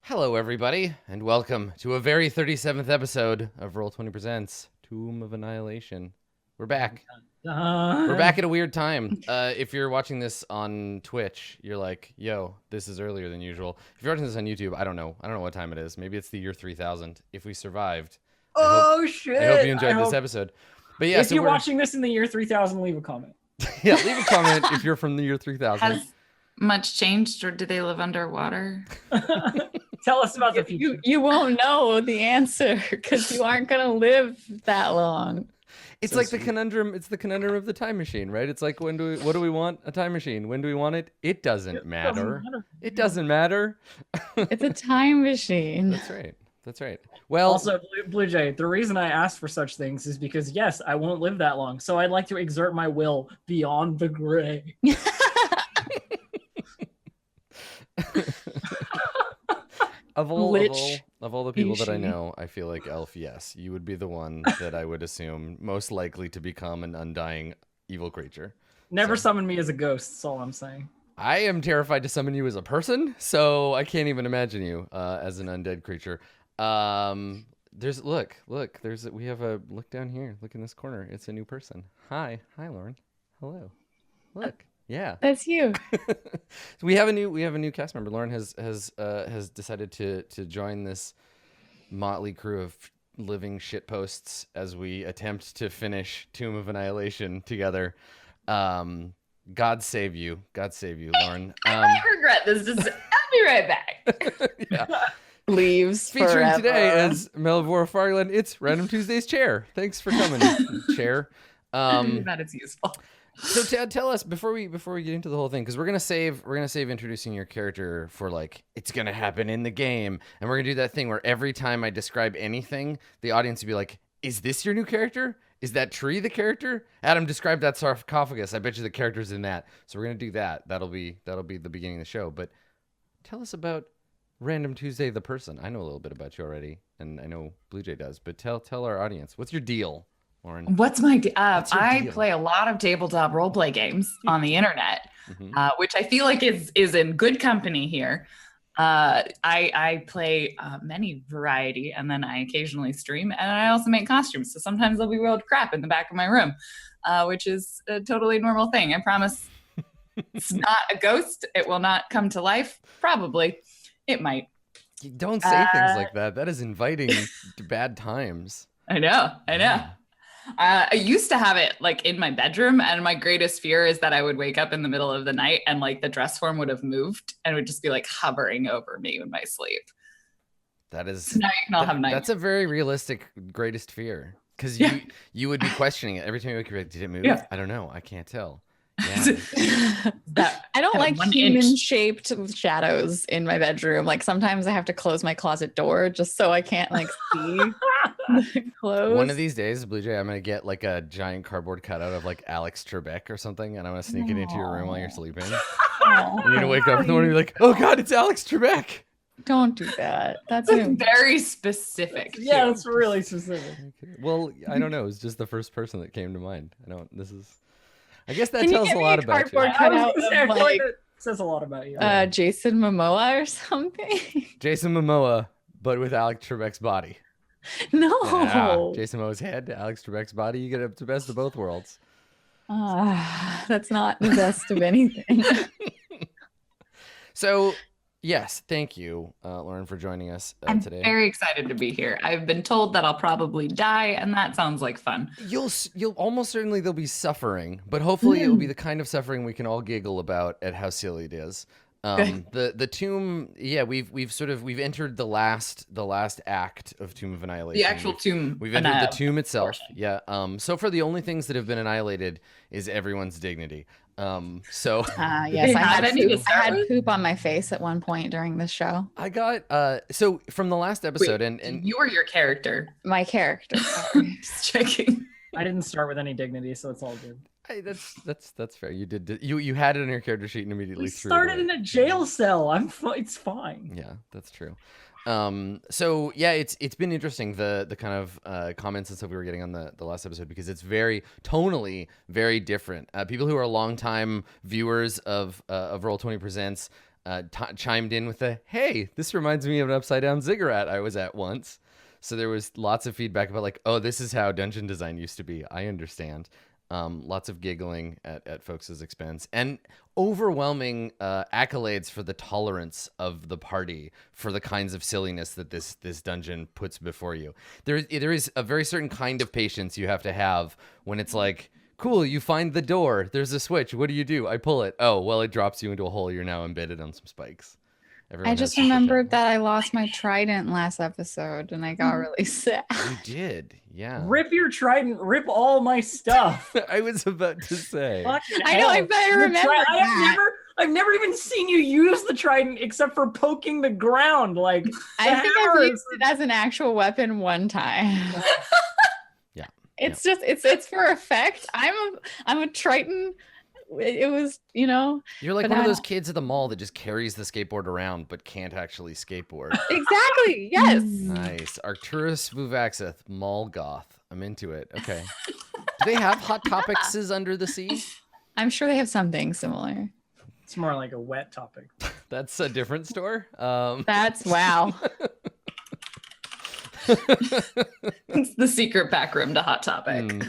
Hello, everybody, and welcome to a very 37th episode of Roll20 Presents Tomb of Annihilation. We're back. We're back at a weird time. If you're watching this on Twitch, you're like, yo, this is earlier than usual. If you're watching this on YouTube, I don't know what time it is. Maybe it's the year 3000. If we survived, Shit! I hope you enjoyed this episode. But yeah, if you're watching this in the year 3000, leave a comment. Yeah, leave a comment if you're from the year 3000. Has much changed, or do they live underwater? Tell us about the future. You won't know the answer because you aren't going to live that long. It's so like sweet. The conundrum. It's the conundrum of the time machine, right? It's like, what do we want? A time machine. When do we want it? It doesn't matter. It doesn't matter. It's a time machine. That's right. Well, also, Blue Jay, the reason I asked for such things is because, yes, I won't live that long. So I'd like to exert my will beyond the gray. Of all the people that I know, I feel like Elf, yes, you would be the one that I would assume most likely to become an undying evil creature. Never summon me as a ghost, that's all I'm saying. I am terrified to summon you as a person, so I can't even imagine you as an undead creature. We have a look down here. Look in this corner. It's a new person. Hi, Lauren. Hello. Look. Yeah, that's you. So we have a new cast member. Lauren has decided to join this motley crew of living shitposts as we attempt to finish Tomb of Annihilation together. God save you, Lauren. I might regret this. I'll be right back. Yeah. Leaves featuring forever. Today as Melvora Farland. It's Random Tuesday's chair. Thanks for coming, chair. That is useful. So tell us before we get into the whole thing, because we're gonna save introducing your character for like it's gonna happen in the game, and we're gonna do that thing where every time I describe anything, the audience will be like, "Is this your new character? Is that tree the character? Adam, describe that sarcophagus. I bet you the character's in that." So we're gonna do that. That'll be the beginning of the show. But tell us about Random Tuesday the person. I know a little bit about you already, and I know Blue Jay does. But tell our audience, what's your deal? Lauren. What's my I play a lot of tabletop roleplay games on the internet, which I feel like is in good company here. I play many variety, and then I occasionally stream, and I also make costumes. So sometimes there'll be rolled crap in the back of my room, which is a totally normal thing. I promise it's not a ghost. It will not come to life. Probably. It might. You don't say things like that. That is inviting bad times. I know. I used to have it like in my bedroom, and my greatest fear is that I would wake up in the middle of the night and like the dress form would have moved and would just be like hovering over me in my sleep. That is so now you can all have nightmares. That's a very realistic greatest fear, because you would be questioning it every time you wake up. Did it move? I don't know. I can't tell. Yeah. I don't like human-shaped shadows in my bedroom. Like sometimes I have to close my closet door just so I can't like see the clothes. One of these days, Blue Jay, I'm gonna get like a giant cardboard cutout of like Alex Trebek or something, and I'm gonna sneak it into your room while you're sleeping. You're gonna wake up in the morning and be like, "Oh God, it's Alex Trebek." Don't do that. That's very specific. Yeah, it's really specific. Okay. Well, I don't know. It's just the first person that came to mind. I guess that tells a lot about you. It says a lot about you. Jason Momoa or something. Jason Momoa, but with Alex Trebek's body. No. Yeah. Jason Momoa's head, Alex Trebek's body. You get the best of both worlds. That's not the best of anything. So, yes, thank you, Lauren, for joining us today. I'm very excited to be here. I've been told that I'll probably die, and that sounds like fun. You'll almost certainly there'll be suffering, but hopefully it will be the kind of suffering we can all giggle about at how silly it is. The tomb, we've entered the last act of Tomb of Annihilation. The actual tomb. We've entered the tomb itself. Yeah. So far the only things that have been annihilated is everyone's dignity. Yes, I had poop on my face at one point during the show. I got so from the last episode. Wait, and you were your character. My character. Just checking. I didn't start with any dignity, so it's all good. Hey, that's fair. You did you had it on your character sheet and immediately threw it away. Started in a jail cell. It's fine. Yeah, that's true. So yeah, it's been interesting the kind of comments and stuff we were getting on the last episode, because it's very tonally very different. People who are longtime viewers of Roll20 Presents chimed in with a, hey, this reminds me of an upside down ziggurat I was at once. So there was lots of feedback about like, oh, this is how dungeon design used to be. I understand. Lots of giggling at folks' expense, and overwhelming accolades for the tolerance of the party for the kinds of silliness that this dungeon puts before you. There is a very certain kind of patience you have to have when it's like, cool, you find the door, there's a switch, what do? I pull it. Oh, well, it drops you into a hole. You're now embedded on some spikes. I just remembered that I lost my trident last episode and I got really sad. You did, yeah. Rip your trident, rip all my stuff. I was about to say. I know, I better remember that. I've never even seen you use the trident except for poking the ground. Like, I think I've used it as an actual weapon one time. Yeah. It's just it's for effect. I'm a Triton. It was, You're like one of those kids at the mall that just carries the skateboard around but can't actually skateboard. Exactly. Yes. Nice. Arcturus Vuvaxeth, mall goth. I'm into it. Okay. Do they have Hot Topics under the sea? I'm sure they have something similar. It's more like a wet topic. That's a different store. That's wow. It's the secret back room to Hot Topic.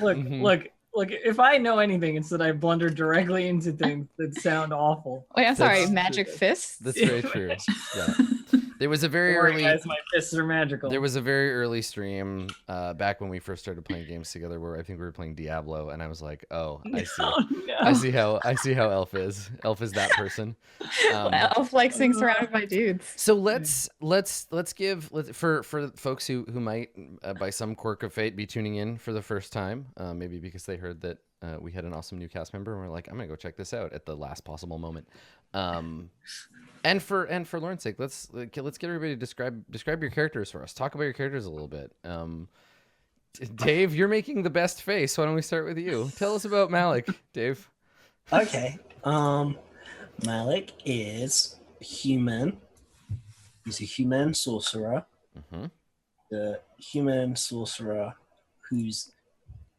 Look, if I know anything, it's that I blunder directly into things that sound awful. Wait, I'm sorry. Magic fists? That's very true. Yeah. There was a very early. Guys, my fists are magical. There was a very early stream back when we first started playing games together, where I think we were playing Diablo, and I was like, "Oh, I see. No. I see how Elf is. Elf is that person." Elf likes being surrounded by dudes. So let's give for folks who might by some quirk of fate be tuning in for the first time, maybe because they heard that we had an awesome new cast member, and we're like, I'm gonna go check this out at the last possible moment. And for Lauren's sake, let's get everybody to describe your characters for us. Talk about your characters a little bit. Dave, you're making the best face. Why don't we start with you? Tell us about Malik, Dave. Okay. Malik is human. He's a human sorcerer. Mm-hmm. The human sorcerer whose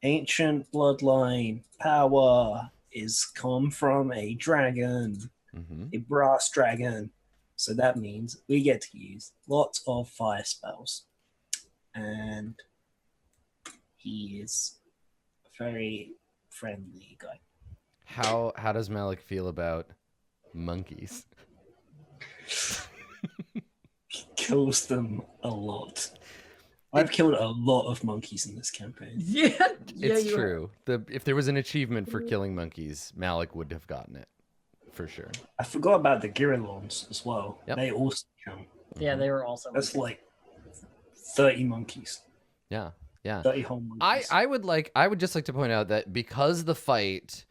ancient bloodline power is come from a dragon. Mm-hmm. A brass dragon. So that means we get to use lots of fire spells. And he is a very friendly guy. How does Malik feel about monkeys? He kills them a lot. I've killed a lot of monkeys in this campaign. Yeah, It's true. If there was an achievement for killing monkeys, Malik would have gotten it. For sure. I forgot about the Girillons as well. Yep. They also count. Yeah, they were also. That's like 30 monkeys. Yeah. 30 whole monkeys. I would just like to point out that because the fight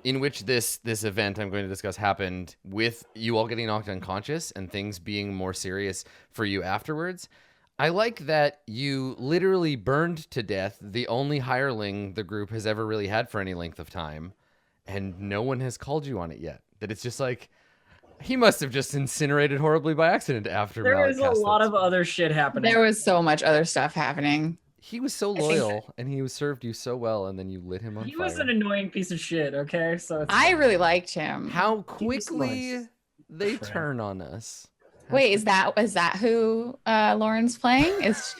in which this event I'm going to discuss happened with you all getting knocked unconscious and things being more serious for you afterwards, I like that you literally burned to death the only hireling the group has ever really had for any length of time, and no one has called you on it yet. That it's just like, he must have just incinerated horribly by accident after There was a lot of other shit happening. There was so much other stuff happening. He was so loyal, and he served you so well, and then you lit him on fire. He was an annoying piece of shit, okay? So I really liked him. How quickly nice. they turn on us. Wait, is that who Lauren's playing? Is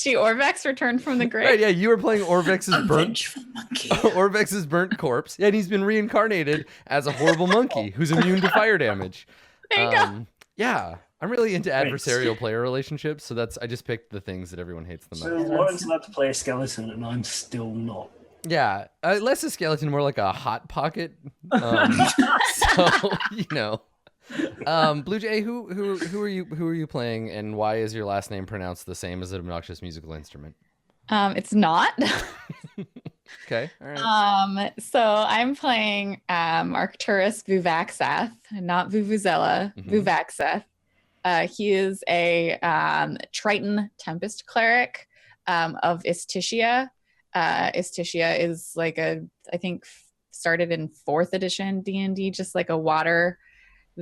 she Orvex returned from the grave? Right, yeah, you were playing Orvex's burnt Vengeful monkey. Orvex's burnt corpse. Yeah, and he's been reincarnated as a horrible monkey who's immune to fire damage. There you go. Yeah, I'm really into adversarial player relationships, so I just picked the things that everyone hates the So most. Lauren's allowed to play a skeleton and I'm still not. Yeah, less a skeleton, more like a hot pocket. So Blue Jay, who are you playing, and why is your last name pronounced the same as an obnoxious musical instrument? It's not. Okay, all right. So I'm playing Arcturus Vuvaxeth, not Vuvuzela, Vuvaxeth. He is a Triton Tempest cleric of Istitia. Istitia is like I think started in 4th edition D&D, just like a water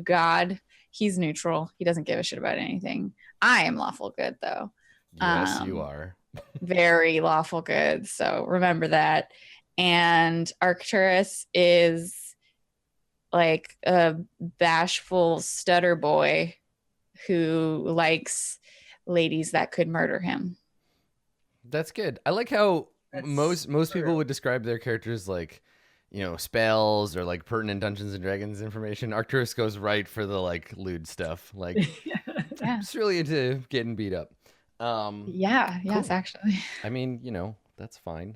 god. He's neutral. He doesn't give a shit about anything. I am lawful good though. Yes, you are. Very lawful good. So remember that. And Arcturus is like a bashful stutter boy who likes ladies that could murder him. That's good. I like how That's most people true. would describe their characters like, spells or like pertinent Dungeons and Dragons information. Arcturus goes right for the like lewd stuff. Like, Yeah. just really into getting beat up. Yeah. Yes, Cool. actually. I mean, that's fine.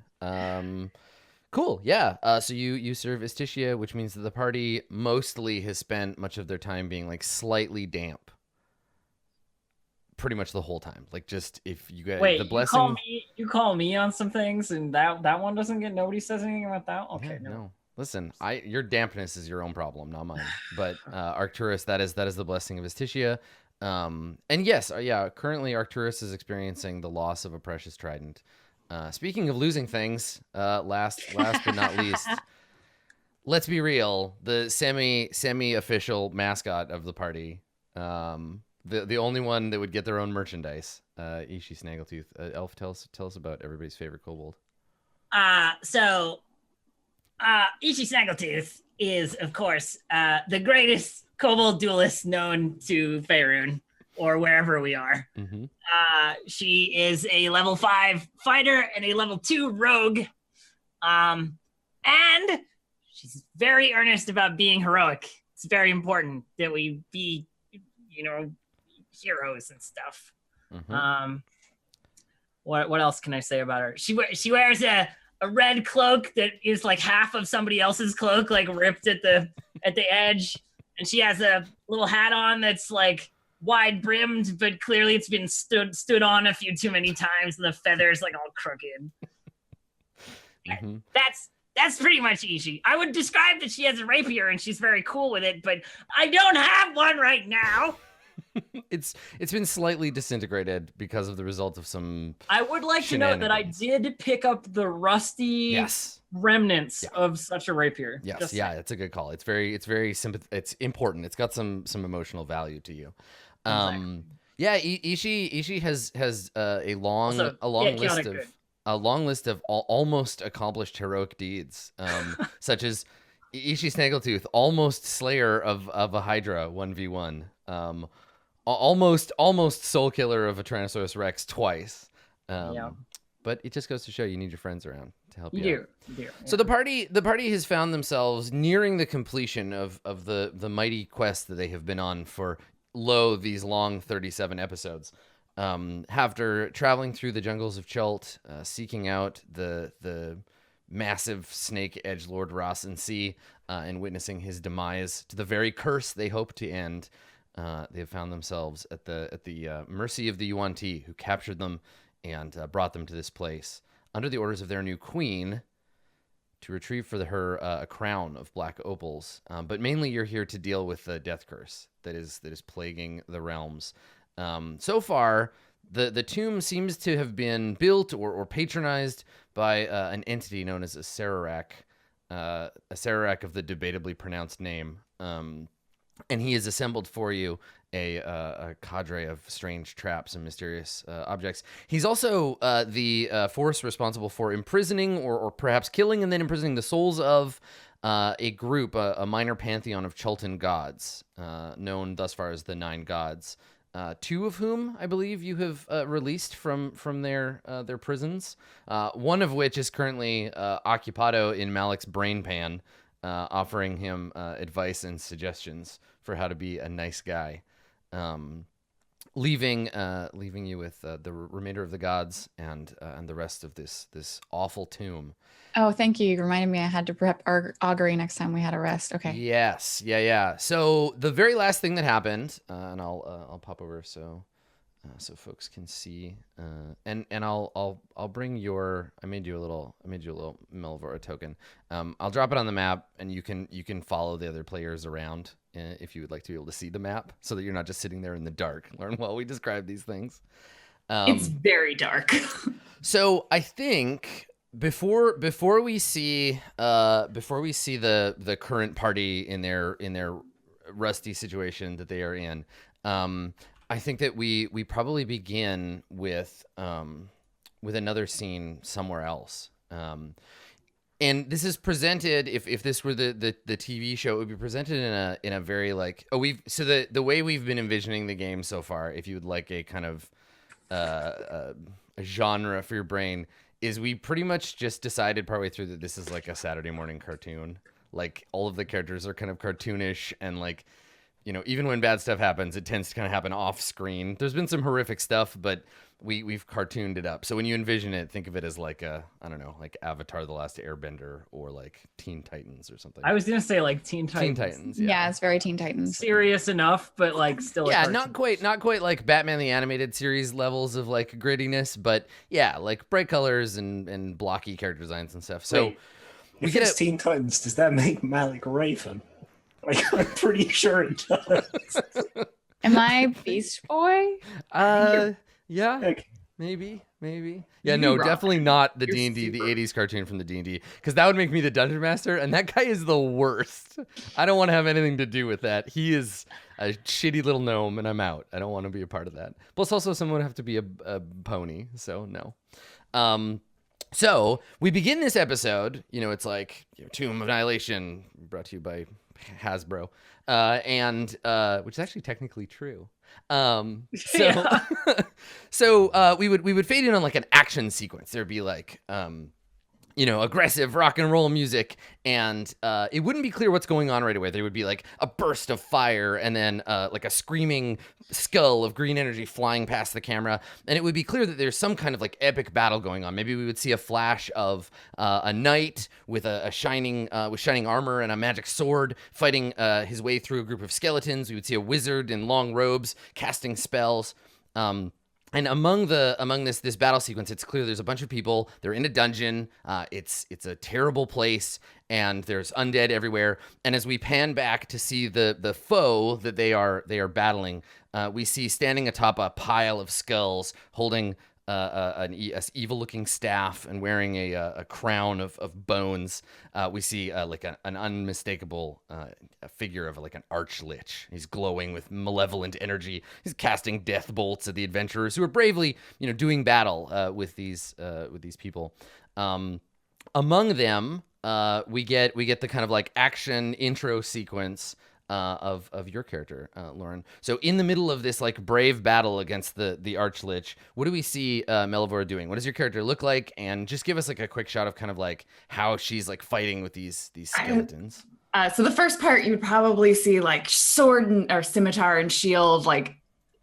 Cool. Yeah. So you serve Istitia, which means that the party mostly has spent much of their time being like slightly damp. Pretty much the whole time. Like, just if you get Wait, the blessing. you call me on some things, and that one doesn't get. Nobody says anything about that. Okay, Yeah, no. Listen, your dampness is your own problem, not mine. But Arcturus, that is the blessing of Istitia. And yes, currently Arcturus is experiencing the loss of a precious trident. Speaking of losing things, last but not least, let's be real, the semi official mascot of the party, the only one that would get their own merchandise, Ishi Snaggletooth. Elf, tell us about everybody's favorite kobold. Ichi Snaggletooth is, of course, the greatest kobold duelist known to Faerun, or wherever we are. Mm-hmm. She is a level 5 fighter and a level 2 rogue. And she's very earnest about being heroic. It's very important that we be, heroes and stuff. Mm-hmm. What else can I say about her? She wears a red cloak that is like half of somebody else's cloak, like ripped at the edge, and she has a little hat on that's like wide brimmed, but clearly it's been stood on a few too many times, and the feathers like all crooked. Mm-hmm. That's pretty much Ishi. I would describe that she has a rapier and she's very cool with it, but I don't have one right now. It's been slightly disintegrated because of the result of some. I would like to note that I did pick up the rusty remnants of such a rapier. Yes, it's a good call. It's very it's important. It's got some emotional value to you. Exactly. Yeah, Ishi has a long list of almost accomplished heroic deeds, such as Ishi Snaggletooth, almost slayer of a Hydra 1v1. Almost soul killer of a Tyrannosaurus Rex twice. But it just goes to show you need your friends around to help you out. You do. So the party has found themselves nearing the completion of the mighty quest that they have been on for these long 37 episodes. After traveling through the jungles of Chult, seeking out the massive snake edgelord Rossin Sea, and witnessing his demise to the very curse they hope to end. They have found themselves at the mercy of the Yuan-Ti, who captured them and brought them to this place under the orders of their new queen to retrieve for her a crown of black opals. But mainly, you're here to deal with the death curse that is plaguing the realms. So far, the tomb seems to have been built or patronized by an entity known as a Sararak of the debatably pronounced name. And he has assembled for you a cadre of strange traps and mysterious objects. He's also the force responsible for imprisoning or perhaps killing and then imprisoning the souls of a group, a minor pantheon of Chultan gods, known thus far as the 9 gods. 2 of whom I believe you have released from their prisons. One of which is currently occupado in Malik's brain pan, offering him advice and suggestions for how to be a nice guy, leaving you with the remainder of the gods and the rest of this awful tomb. Oh, thank you. You reminded me I had to prep augury next time we had a rest. Okay. Yes, yeah. So the very last thing that happened, and I'll pop over so folks can see, and I'll bring your. I made you a little Melvora token. I'll drop it on the map, and you can follow the other players around if you would like to be able to see the map, so that you're not just sitting there in the dark. Learn while we describe these things. It's very dark. So I think before we see the current party in their rusty situation that they are in, I think that we probably begin with another scene somewhere else. And this is presented, if this were the TV show, it would be presented in a very like, the way we've been envisioning the game so far, if you would like a kind of a genre for your brain, is we pretty much just decided partway through that this is like a Saturday morning cartoon. Like all of the characters are kind of cartoonish, and like, you know, even when bad stuff happens, it tends to kind of happen off screen. There's been some horrific stuff, but we've cartooned it up. So when you envision it, think of it as like I don't know, like Avatar: The Last Airbender, or like Teen Titans or something. I was gonna say like Teen Titans. Teen Titans, Yeah, it's very Teen Titans. Serious enough, but like still. Yeah, not quite like Batman the Animated Series levels of like grittiness, but yeah, like bright colors and blocky character designs and stuff. So Wait, if it's Teen Titans, does that make Malik Raven? Like, I'm pretty sure it does. Am I Beast Boy? Yeah, Okay. maybe. Yeah, no, definitely not the D&D, the 80s cartoon from the D&D, because that would make me the Dungeon Master, and that guy is the worst. I don't want to have anything to do with that. He is a shitty little gnome, and I'm out. I don't want to be a part of that. Plus, also, someone would have to be a pony, so no. So we begin this episode, you know, it's like Tomb of Annihilation, brought to you by Hasbro, and which is actually technically true. So we would fade in on like an action sequence. There'd be like you know, aggressive rock and roll music, and it wouldn't be clear what's going on right away. There would be like a burst of fire, and then like a screaming skull of green energy flying past the camera, and it would be clear that there's some kind of like epic battle going on. Maybe we would see a flash of a knight with a shining with shining armor and a magic sword fighting his way through a group of skeletons. We would see a wizard in long robes casting spells. And among this battle sequence, it's clear there's a bunch of people. They're in a dungeon. It's a terrible place, and there's undead everywhere. And as we pan back to see the foe that they are battling, we see standing atop a pile of skulls, holding an evil-looking staff and wearing a crown of bones. We see like an unmistakable figure of like an archlich. He's glowing with malevolent energy. He's casting death bolts at the adventurers who are bravely, you know, doing battle with these people. Among them, we get the kind of like action intro sequence of your character, Lauren. So in the middle of this like brave battle against the archlich, what do we see Melivora doing? What does your character look like? And just give us like a quick shot of kind of like how she's like fighting with these skeletons. So the first part you would probably see like sword or scimitar and shield, like,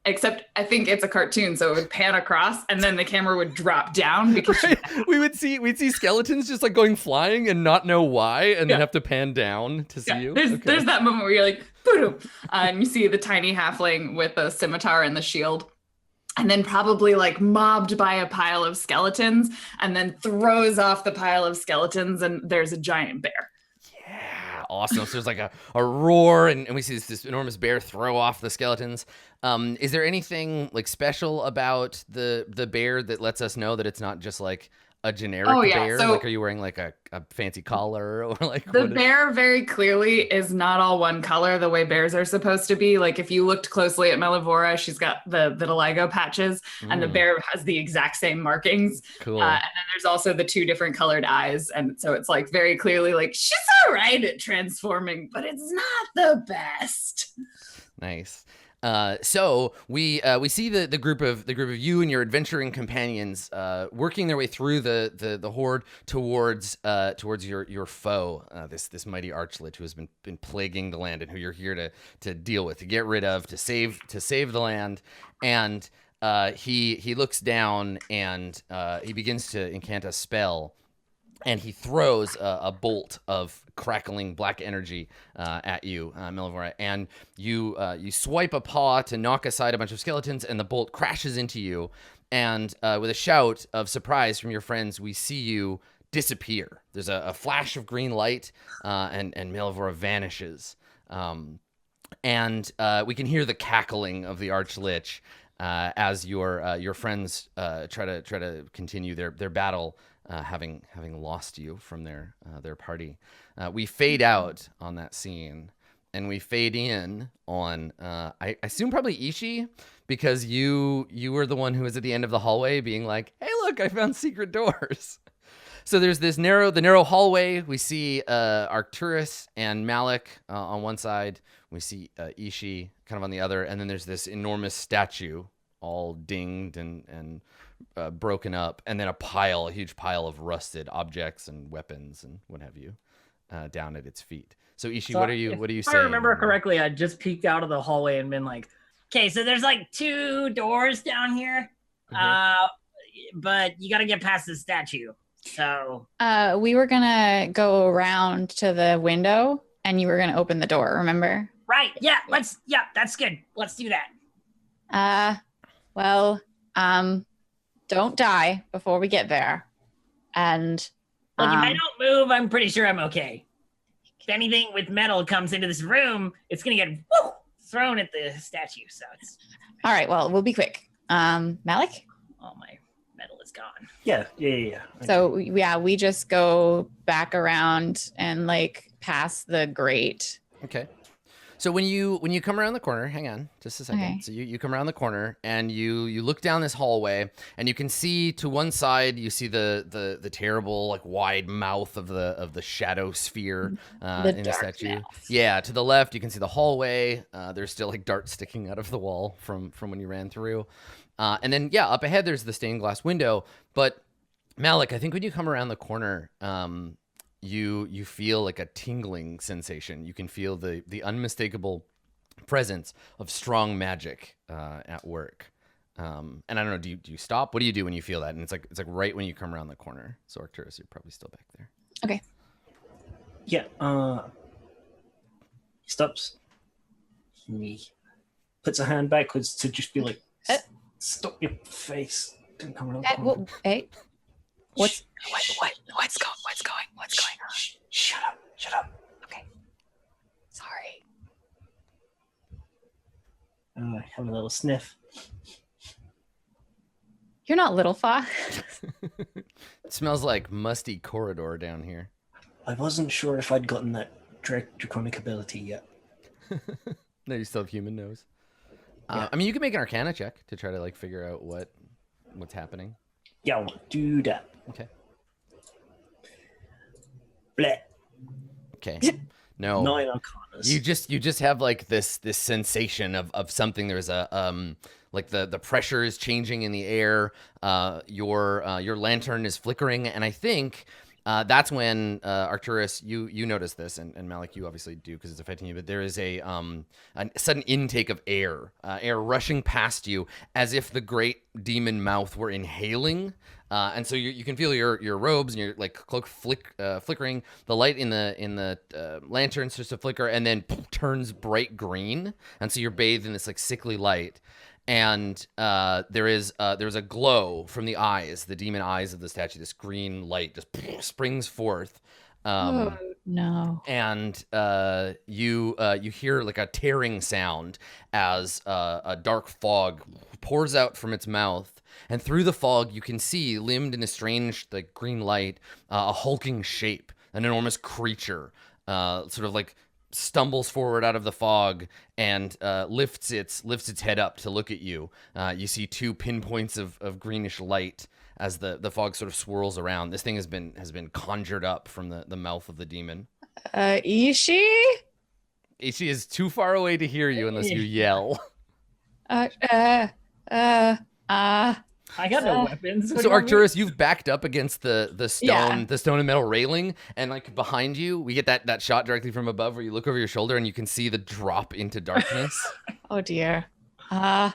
except I think it's a cartoon, so it would pan across and then the camera would drop down because right. We'd see skeletons just like going flying and not know why, and then have to pan down to see you. There's that moment where you're like, boom, and you see the tiny halfling with the scimitar and the shield, and then probably like mobbed by a pile of skeletons, and then throws off the pile of skeletons, and there's a giant bear. Awesome. So there's like a roar, and we see this enormous bear throw off the skeletons. Is there anything like special about the bear that lets us know that it's not just like a generic bear? So, like, are you wearing like a fancy collar, or like the bear very clearly is not all one color the way bears are supposed to be. Like if you looked closely at Melivora, she's got the vitiligo patches, and the bear has the exact same markings. Cool. And then there's also the two different colored eyes, and so it's like very clearly like she's all right at transforming, but it's not the best. Nice. So we see the group of you and your adventuring companions working their way through the horde towards your foe, this mighty archlich who has been plaguing the land, and who you're here to deal with, to get rid of, to save the land. And he looks down, and he begins to incant a spell. And he throws a bolt of crackling black energy at you, Melivora, and you swipe a paw to knock aside a bunch of skeletons, and the bolt crashes into you. And with a shout of surprise from your friends, we see you disappear. There's a flash of green light, and Melivora vanishes. And we can hear the cackling of the archlich as your friends try to continue their battle. Having lost you from their party. We fade out on that scene, and we fade in on I assume probably Ishi, because you were the one who was at the end of the hallway being like, hey, look, I found secret doors. So there's the narrow hallway. We see Arcturus and Malik on one side. We see Ishi kind of on the other, and then there's this enormous statue, all dinged and broken up, and then a huge pile of rusted objects and weapons and what have you down at its feet. So Ishi, what are you saying? If I remember correctly, I just peeked out of the hallway and been like, Okay, so there's like 2 doors down here, but you got to get past the statue. So we were gonna go around to the window, and you were gonna open the door. Remember? right, yeah, that's good. Let's do that. Well, don't die before we get there, and Look, if I don't move, I'm pretty sure I'm okay. If anything with metal comes into this room, it's gonna get thrown at the statue. So it's all right. Well, we'll be quick. Malik. oh, my metal is gone. Yeah. So yeah, we just go back around and like past the grate. Okay. So when you come around the corner, hang on just a second. Okay. So you come around the corner and you look down this hallway and you can see to one side you see the terrible like wide mouth of the shadow sphere in the statue. Mouth. Yeah, to the left you can see the hallway. There's still like darts sticking out of the wall from when you ran through. And then yeah, up ahead there's the stained glass window. But Malik, I think when you come around the corner, you feel like a tingling sensation. You can feel the unmistakable presence of strong magic at work. And I don't know, do you stop? What do you do when you feel that? And it's like right when you come around the corner. So Arcturus, you're probably still back there. Okay. Yeah. He stops. He puts a hand backwards to just be like, stop your face. Don't come around the corner. Hey. What's going on? Shut up. Okay. Sorry. Have a little sniff. You're not little Fa. It smells like musty corridor down here. I wasn't sure if I'd gotten that draconic ability yet. No, you still have human nose. Yeah. I mean, you can make an Arcana check to try to like figure out what's happening. Yeah, I'll do that. Okay. Bleh. Okay. No. 9 Arcanas. You just have like this sensation of something. There's a like the pressure is changing in the air. Your lantern is flickering, and I think that's when Arcturus, you notice this, and Malik, you obviously do because it's affecting you. But there is a sudden intake of air rushing past you as if the great demon mouth were inhaling. And so you can feel your robes and your like cloak flickering. The light in the lantern starts to flicker and then turns bright green. And so you're bathed in this like sickly light. And there's a glow from the eyes, the demon eyes of the statue. This green light just springs forth. Oh, no. And you hear like a tearing sound as a dark fog pours out from its mouth, and through the fog you can see, limned in a strange like green light, a hulking shape, an enormous creature, sort of like stumbles forward out of the fog and lifts its head up to look at you. You see 2 pinpoints of greenish light as the fog sort of swirls around. This thing has been conjured up from the mouth of the demon. Ishi? Ishi is too far away to hear you unless you yell. I got no weapons. What do So you want me- Arcturus, you've backed up against the stone, Yeah. the stone and metal railing, and like behind you, we get that shot directly from above where you look over your shoulder and you can see the drop into darkness. Oh dear. And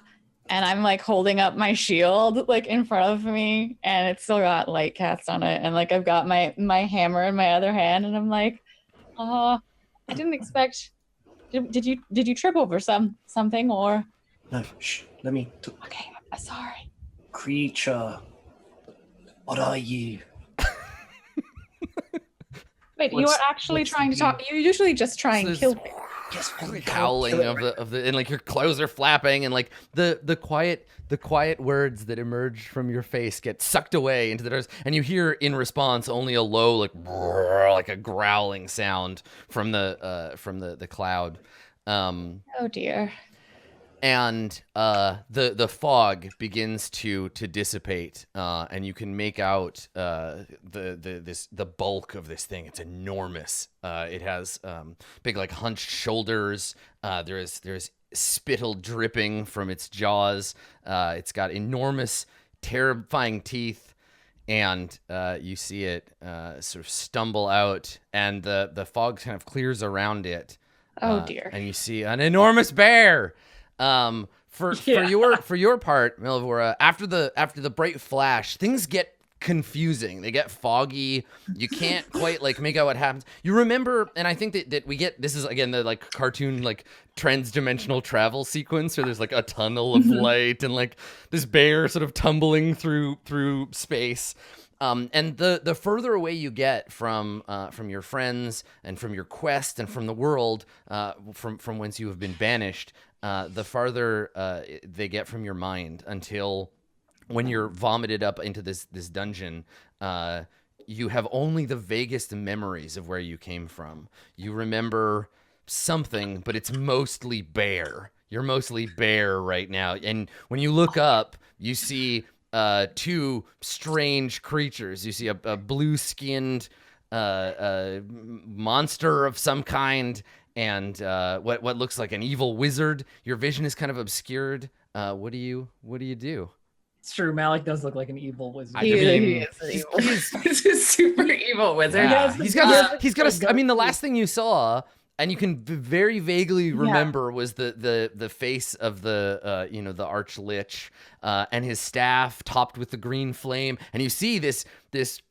I'm like holding up my shield like in front of me, and it's still got light cast on it, and like I've got my hammer in my other hand, and I'm like, I didn't expect. Did you trip over something or? No, shh. Let me. Okay, sorry. Creature. What are you? Wait, you What's- are actually what's trying to the- talk. You usually just try and So kill this- me. Yes, Howling of the and like your clothes are flapping and like the quiet words that emerge from your face get sucked away into the dark, and you hear in response only a low like a growling sound from the cloud. Oh dear. and the fog begins to dissipate, and you can make out the bulk of this thing. It's enormous. It has big like hunched shoulders. There's spittle dripping from its jaws. It's got enormous, terrifying teeth. And you see it sort of stumble out, and the fog kind of clears around it. Oh dear! And you see an enormous bear. For your part, Melvora, after the bright flash, things get confusing. They get foggy. You can't quite like make out what happens. You remember, and I think that we get, this is again the like cartoon like trans-dimensional travel sequence where there's like a tunnel of light and like this bear sort of tumbling through space. And the further away you get from your friends and from your quest and from the world, from whence you have been banished, the farther they get from your mind, until when you're vomited up into this dungeon, you have only the vaguest memories of where you came from. You remember something, but it's mostly bear. You're mostly bear right now. And when you look up, you see two strange creatures. You see a blue-skinned monster of some kind, and what looks like an evil wizard. Your vision is kind of obscured. What do you do? It's true. Malik does look like an evil wizard. He is an evil. He's a super evil wizard. Yeah. He's got a. I mean, the last thing you saw, and you can very vaguely remember, was the face of the the arch lich, and his staff topped with the green flame, and you see this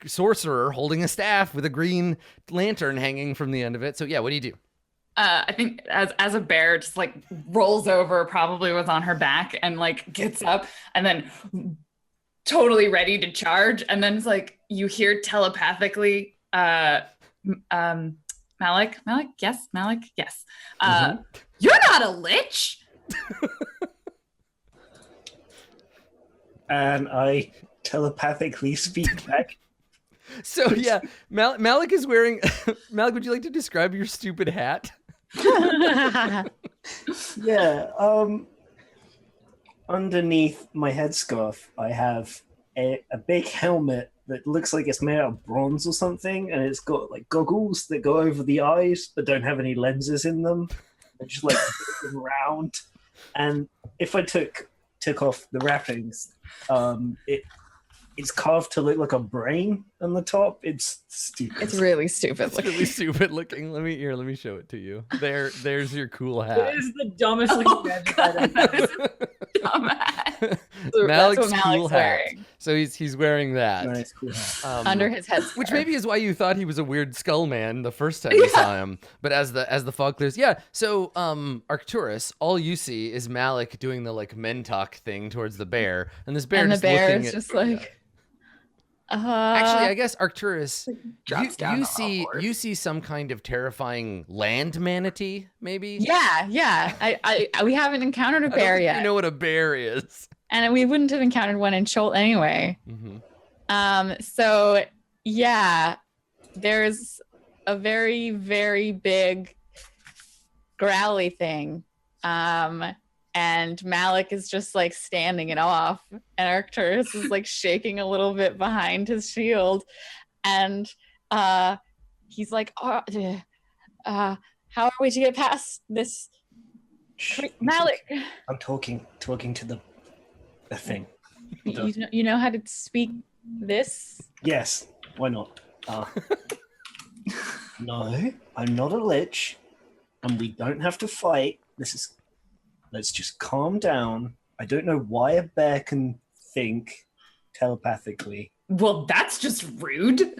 sorcerer holding a staff with a green lantern hanging from the end of it. So yeah, what do you do? I think as a bear just like rolls over, probably was on her back, and like gets up and then totally ready to charge, and then it's like you hear telepathically, Malik, yes. You're not a lich. And I telepathically speak back. So yeah, Malik is wearing. Malik, would you like to describe your stupid hat? Yeah. Underneath my headscarf, I have a big helmet that looks like it's made out of bronze or something, and it's got like goggles that go over the eyes but don't have any lenses in them. They're just like round. And if I took off the wrappings, it's carved to look like a brain on the top. It's stupid. It's really stupid It's looking. really stupid looking. Let me show it to you. There's your cool hat. It is the dumbest looking gadget I've ever Dumbass. Malik's That's what cool Malik's hat. wearing. So he's wearing that. Nice, cool hat. Under his head. Which maybe is why you thought he was a weird skull man the first time you saw him. But as the fog clears, yeah. So Arcturus, all you see is Malik doing the like Mentok thing towards the bear, and this bear and the just bear looking is at, just like. Actually, I guess Arcturus, Drops down on all fours. you see some kind of terrifying land manatee, maybe. Yeah. I we haven't encountered a I don't bear think yet, you know what a bear is. and we wouldn't have encountered one in Chult anyway. Mm-hmm. So yeah, there's a very, very big growly thing. And Malik is just like standing it off, and Arcturus is like shaking a little bit behind his shield, and he's like, how are we to get past this? Malik, I'm talking to the thing. you know how to speak this? Yes, why not? No, I'm not a lich, and we don't have to fight. Let's just calm down. I don't know why a bear can think telepathically. Well, that's just rude.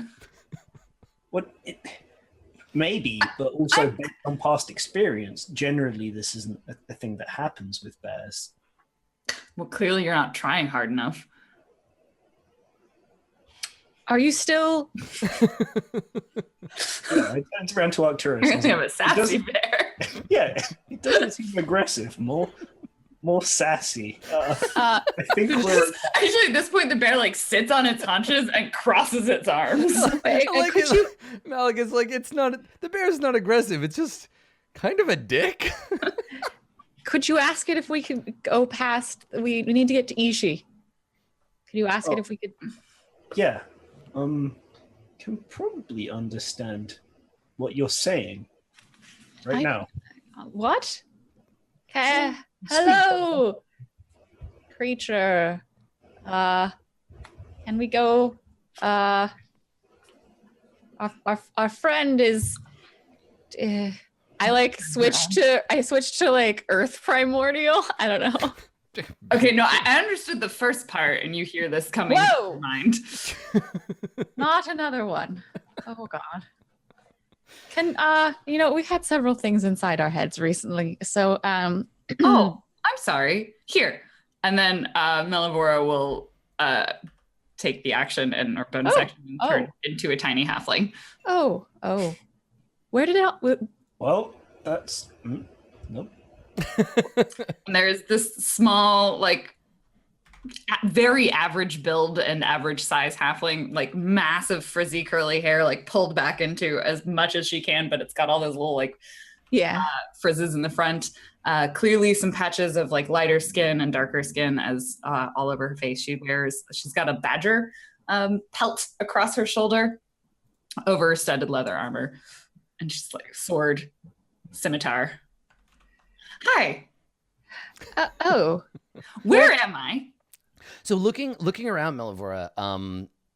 Maybe, but also based on past experience, generally this isn't a thing that happens with bears. Well, clearly you're not trying hard enough. Are you still? Yeah, I turned around to Arcturus. You're and gonna have a it sassy doesn't- bear. Yeah, it doesn't seem aggressive. More sassy. I think we're. Actually, at this point, the bear like sits on its haunches and crosses its arms. Malik is like, it's not. The bear's not aggressive. It's just kind of a dick. Could you ask it if we could go past? We need to get to Ishi. Could you ask it if we could? Yeah. Can probably understand what you're saying now. What? Hello, creature. Can we go? Our friend is. I switched to like Earth Primordial. I don't know. Okay, no, I understood the first part, and you hear this coming to your mind. Not another one. Oh God. Can we've had several things inside our heads recently. So oh, I'm sorry. Here. And then Melivora will take the action and or bonus action and turn into a tiny halfling. Oh. Where did it Well, that's nope. And there's this small, like, very average build and average size halfling, like massive frizzy curly hair, like pulled back into as much as she can, but it's got all those little like frizzes in the front. Clearly some patches of like lighter skin and darker skin as all over her face. She's got a badger pelt across her shoulder over her studded leather armor. And she's like sword, scimitar. Hi. Where am I? So looking around, Melivora,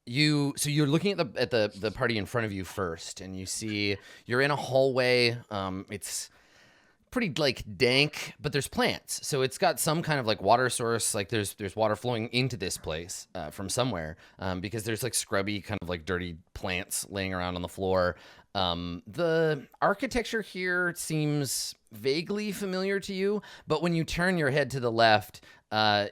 you're looking at the party in front of you first, and you see you're in a hallway. It's pretty like dank, but there's plants, so it's got some kind of like water source. Like there's water flowing into this place from somewhere, because there's like scrubby kind of like dirty plants laying around on the floor. The architecture here seems vaguely familiar to you, but when you turn your head to the left,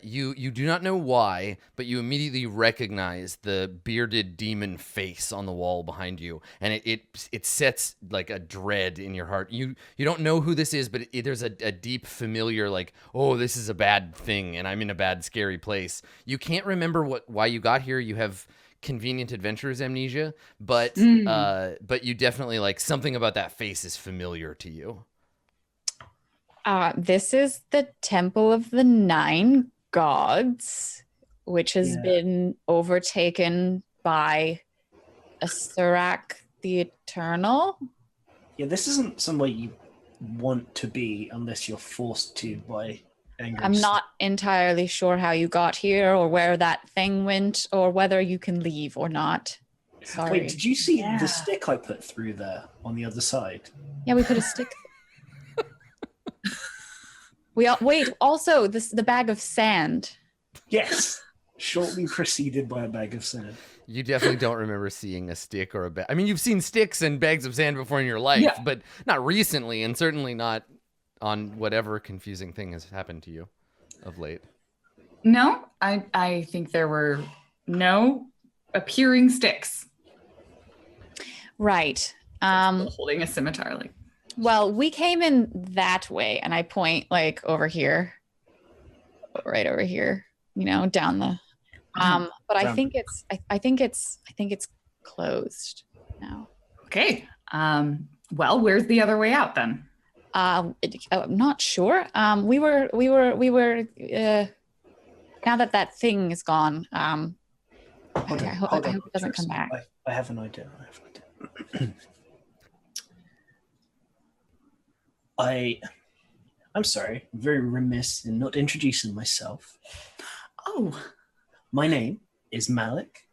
you do not know why, but you immediately recognize the bearded demon face on the wall behind you, and it sets like a dread in your heart. You don't know who this is, but there's a deep familiar like, oh, this is a bad thing, and I'm in a bad, scary place. You can't remember why you got here. You have convenient adventurer's amnesia, but you definitely like something about that face is familiar to you. This is the Temple of the Nine Gods, which has been overtaken by Surak the Eternal. Yeah, this isn't somewhere you want to be unless you're forced to by anger. I'm not entirely sure how you got here or where that thing went or whether you can leave or not. Sorry. Wait, did you see the stick I put through there on the other side? Yeah, we put a stick. Also the bag of sand. Yes. Shortly preceded by a bag of sand. You definitely don't remember seeing a stick or a bag. I mean, you've seen sticks and bags of sand before in your life, but not recently, and certainly not on whatever confusing thing has happened to you of late. No, I think there were no appearing sticks. Right. Holding a scimitar, like. Well, we came in that way, and I point like over here, right over here, down the. But I think it's closed now. Okay. Well, where's the other way out then? I'm not sure. We were. Now that thing is gone. I hope it doesn't come back. I have an idea. I'm sorry, I'm very remiss in not introducing myself. Oh. My name is Malik,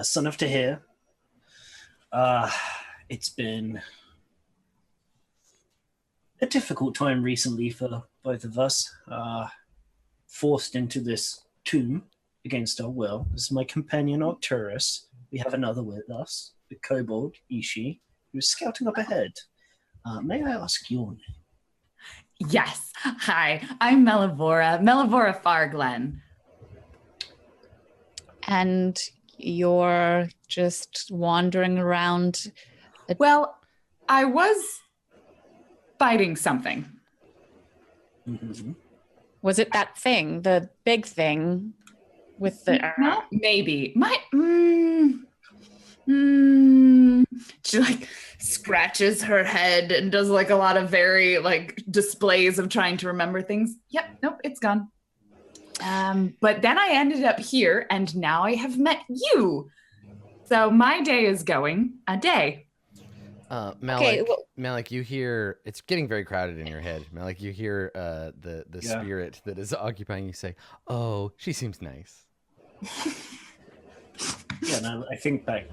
son of Tahir. It's been a difficult time recently for both of us. Forced into this tomb against our will. This is my companion Arcturus. We have another with us, the kobold Ishi, who is scouting up ahead. May I ask your name? Yes. Hi, I'm Melivora Farglen. And you're just wandering around. Well, I was fighting something. Mm-hmm. Was it that thing, the big thing with the... No, maybe. She like scratches her head and does like a lot of very like displays of trying to remember things. Yep, nope, it's gone. But then I ended up here and now I have met you. So my day is going a day. Malik, you hear, it's getting very crowded in your head. Malik, you hear the spirit that is occupying you say, "Oh, she seems nice." Yeah, no, I think back.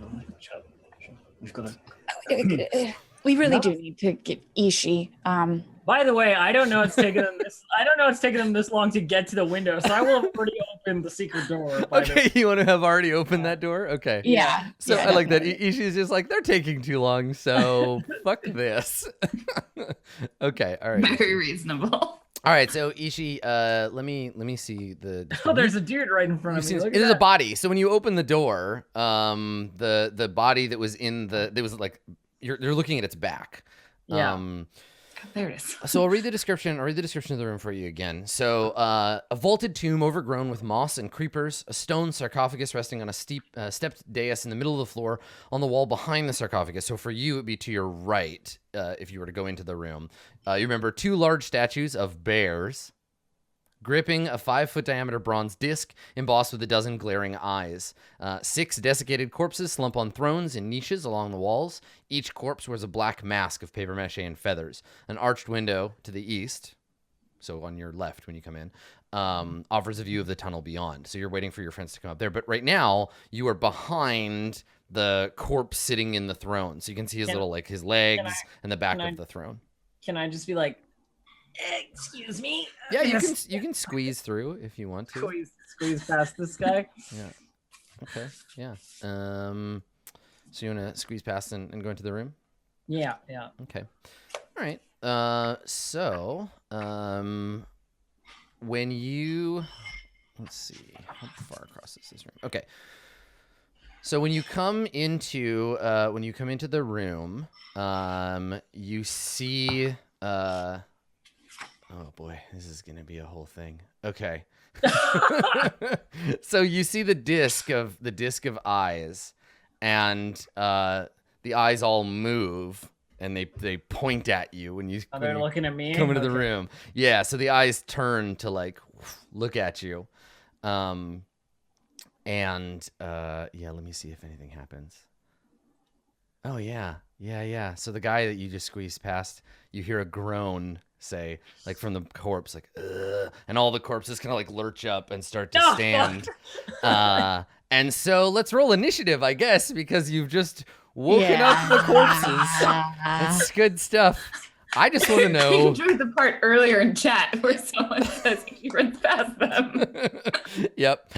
We've got to. We really do need to get Ishi. By the way, I don't know it's taken them this long to get to the window, so I will have already opened the secret door. Okay, you want to have already opened that door? Okay. Yeah. So I like that. Ishi's just like, they're taking too long, so fuck this. Okay, all right. Very reasonable. All right, so Ishi, let me see the. Oh, there's a dude right in front of me. It is a body. So when you open the door, the body that was in there was like you're looking at its back. Yeah. There it is. So I'll read the description of the room for you again. So a vaulted tomb overgrown with moss and creepers, a stone sarcophagus resting on a steep stepped dais in the middle of the floor on the wall behind the sarcophagus. So for you, it'd be to your right if you were to go into the room. You remember 2 large statues of bears gripping a 5-foot diameter bronze disc embossed with a dozen glaring eyes. 6 desiccated corpses slump on thrones in niches along the walls. Each corpse wears a black mask of paper mache and feathers. An arched window to the east, so on your left when you come in, offers a view of the tunnel beyond. So you're waiting for your friends to come up there. But right now, you are behind the corpse sitting in the throne. So you can see his his legs and the back of the throne. Can I just be like, excuse me? Yeah, you can squeeze through if you want to. Squeeze past this guy. Yeah. Okay. Yeah. So you want to squeeze past and go into the room? Yeah. Okay. All right. When you let's see, how far across is this room? Okay. So when you come into the room, you see oh boy, this is gonna be a whole thing. Okay. So you see the disc of eyes, and the eyes all move and they point at you when you they're looking at me come into the room. Yeah, so the eyes turn to like look at you. Let me see if anything happens. Oh yeah. So the guy that you just squeezed past, you hear a groan say, like from the corpse, like, ugh, and all the corpses kind of like lurch up and start to stand. And so let's roll initiative, I guess, because you've just woken up the corpses. That's good stuff. I just want to know. I enjoyed the part earlier in chat where someone says he runs past them. Yep.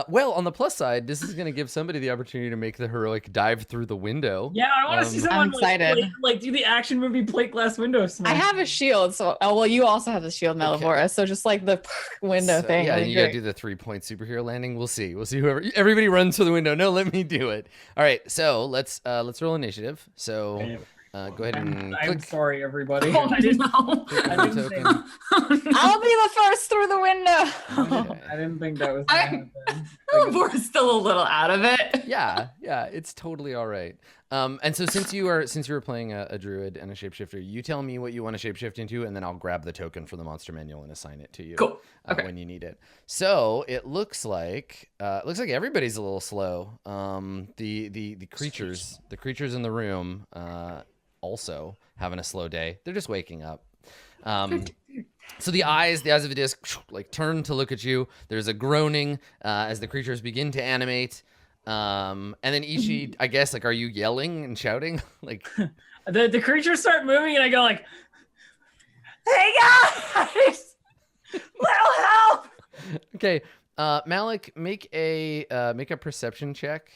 Well, on the plus side, this is going to give somebody the opportunity to make the heroic dive through the window. Yeah, I want to see someone I'm excited. Like do the action movie plate glass window smash. I have a shield, so you also have the shield, Melivora. So just like the window thing. Yeah, you got to do the 3-point superhero landing. We'll see whoever. Everybody runs for the window. No, let me do it. All right, so let's roll initiative. So. Go ahead and click. I'm sorry, everybody. Oh, I didn't no. Token. I'll be the first through the window. Okay. I didn't think that was gonna happen. Melivora still a little out of it. Yeah, it's totally all right. And so since you were playing a druid and a shapeshifter, you tell me what you want to shapeshift into, and then I'll grab the token from the monster manual and assign it to you. Cool. Okay. When you need it. So it looks like everybody's a little slow. The creatures in the room also having a slow day. They're just waking up. So the eyes of the disc like turn to look at you. There's a groaning as the creatures begin to animate. And then Ishi, I guess, like, are you yelling and shouting? Like the creatures start moving, and I go like, "Hey guys, little help!" Okay, Malik, make a perception check.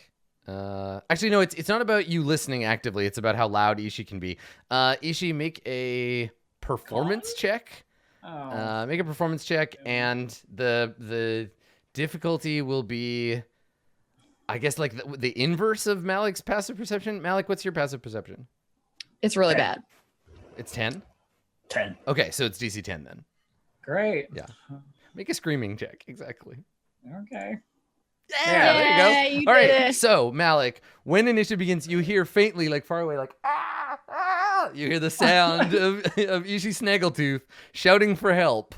Actually, no, it's not about you listening actively. It's about how loud Ishi can be. Ishi, make a performance check. Make a performance check, and the difficulty will be, I guess, like the inverse of Malik's passive perception. Malik, what's your passive perception? It's really bad. It's 10? 10. Okay, so it's DC 10 then. Great. Yeah. Make a screaming check. Exactly. Okay. Yeah, there you go. You All did right. it. So, Malik, when initiative begins, you hear faintly, like far away, like, ah, ah. You hear the sound of Ishi Snaggletooth shouting for help.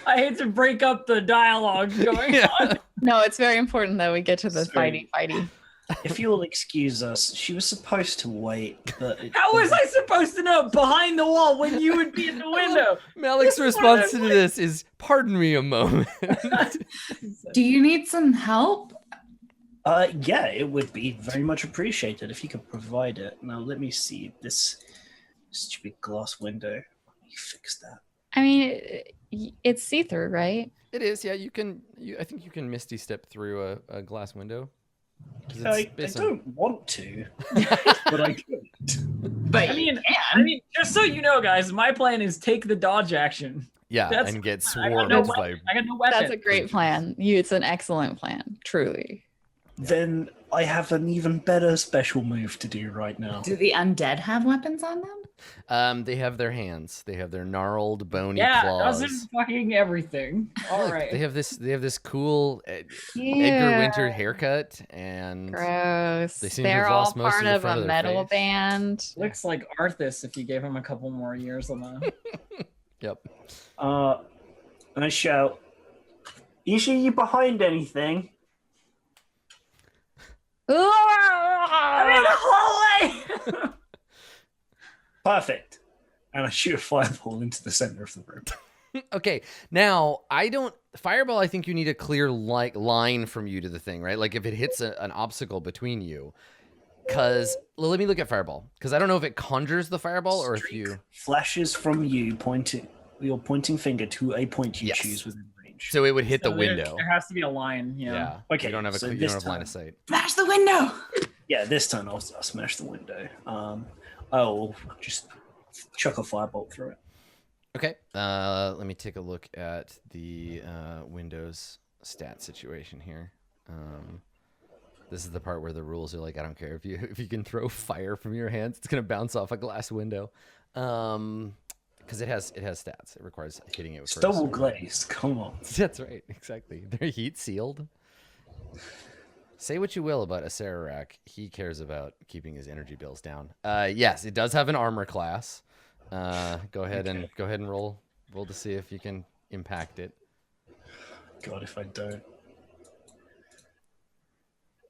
I hate to break up the dialogue going on. No, it's very important that we get to the Sorry. fighty. If you'll excuse us, she was supposed to wait, but How was I supposed to know behind the wall when you would be in the window? Malik's This is response to what I'm this is, pardon me a moment. Do you need some help? Yeah, it would be very much appreciated if you could provide it. Now, let me see this stupid glass window. Let me fix that. I mean, it's see-through, right? It is, yeah. I think you can Misty step through a glass window. 'Cause it's I based on- don't want to, but I could. But I mean, just so you know, guys, my plan is take the dodge action. Yeah, That's- and get I got swarmed no by. weapon. I got no weapon. That's a great plan. It's an excellent plan, truly. Then I have an even better special move to do right now. do the undead have weapons on them? They have their hands. They have their gnarled, bony Yeah, claws. doesn't fucking everything. All Look, right. They have this cool Edgar Yeah. Winter haircut, and Gross. They seem to have They're all lost most of part the of front a of their metal face. band. Looks like Arthas if you gave him a couple more years on the. yep. I shout, Ishi, you behind anything? I'm in the hallway. Perfect. And I shoot a fireball into the center of the room. Okay, now fireball. I think you need a clear line from you to the thing, right? Like if it hits an obstacle between you. Cause let me look at fireball. Cause I don't know if it conjures the fireball or if Streak you. flashes from you, your pointing finger to a point you Yes. choose within range. So it would hit the So window. There has to be a line. Yeah. Yeah. Okay, You don't have so you this don't have line time- of sight. Smash the window. Yeah, this time I'll smash the window. I'll just chuck a firebolt through it. Okay. Let me take a look at the Windows stat situation here. This is the part where the rules are like, I don't care if you can throw fire from your hands, it's gonna bounce off a glass window. Because it has stats. It requires hitting it with It's double glazed. Come on. That's right, exactly. They're heat sealed. Say what you will about Acererak, he cares about keeping his energy bills down. Yes, it does have an armor class. Go ahead and roll to see if you can impact it. God, if I don't.